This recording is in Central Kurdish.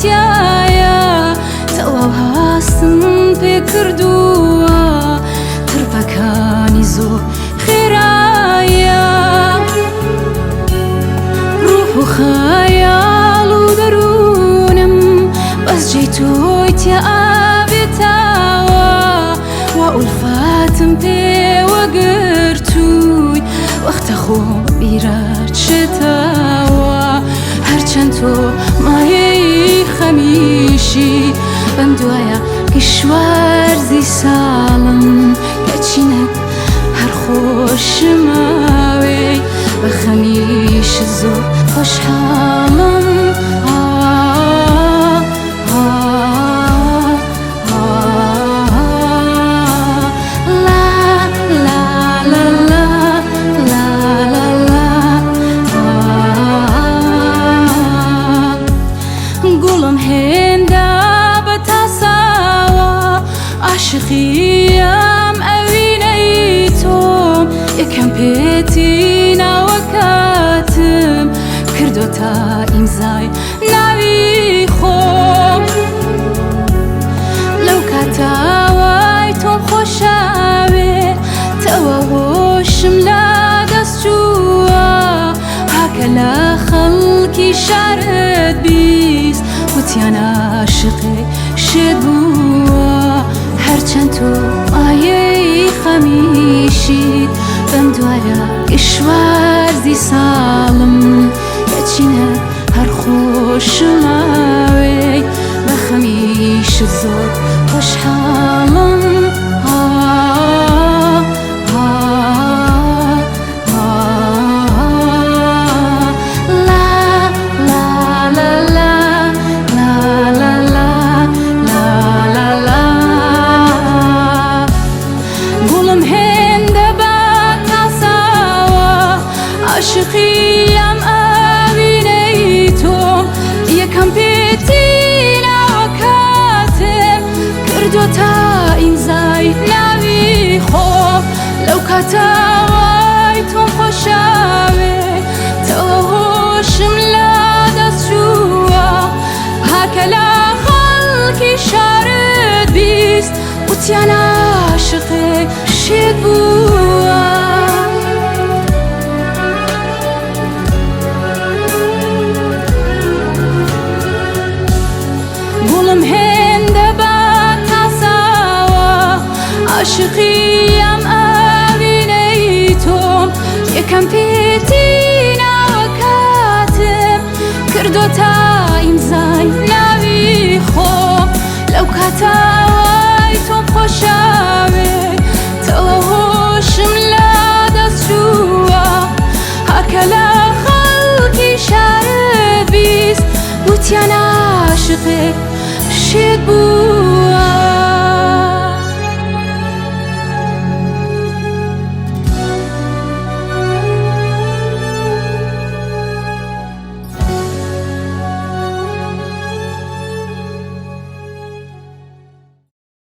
تيايا تأوى هاستن بكردوا تربكاني زور خيرايا روح خيال ودرونم بس جيتوي تيابتاوا وألفاتم بي وقرتوي وقت خو بيرات شتاوا هرچند تو ماهی خمیشی بندوایا کشور زی سالم کچینک هر خوش ماوی بخمیش زور خوشحالم عاشقيام أوينيتم يكم بيتينا وكاتم كردوتا إمزاي ناوي خوم لو كاتاويتم خوشاوي تأوهوشم لا دستجوا هكلا خلقي شارد بيس وتيانا عاشقي شدبوا هرچند تو آیه خمیشید بندوایا کشور زی سالم کچینه هر خوش ماوی بخمیش زود خوشحالم عاشقيام أوينيتم يكم بيتينا وكاتم كردوتا إمزاي ناوي خوف لو كاتاويتم خوشاوي تأوهوشم لا دستجوا هكلا خلقي شارد بيست وتيانا عاشقي شدبوا عاشقيام أوينيتم يكم بيتينا وكاتم كردوتا إمزاي ناوي خوم لو كاتاويتم خوشاوي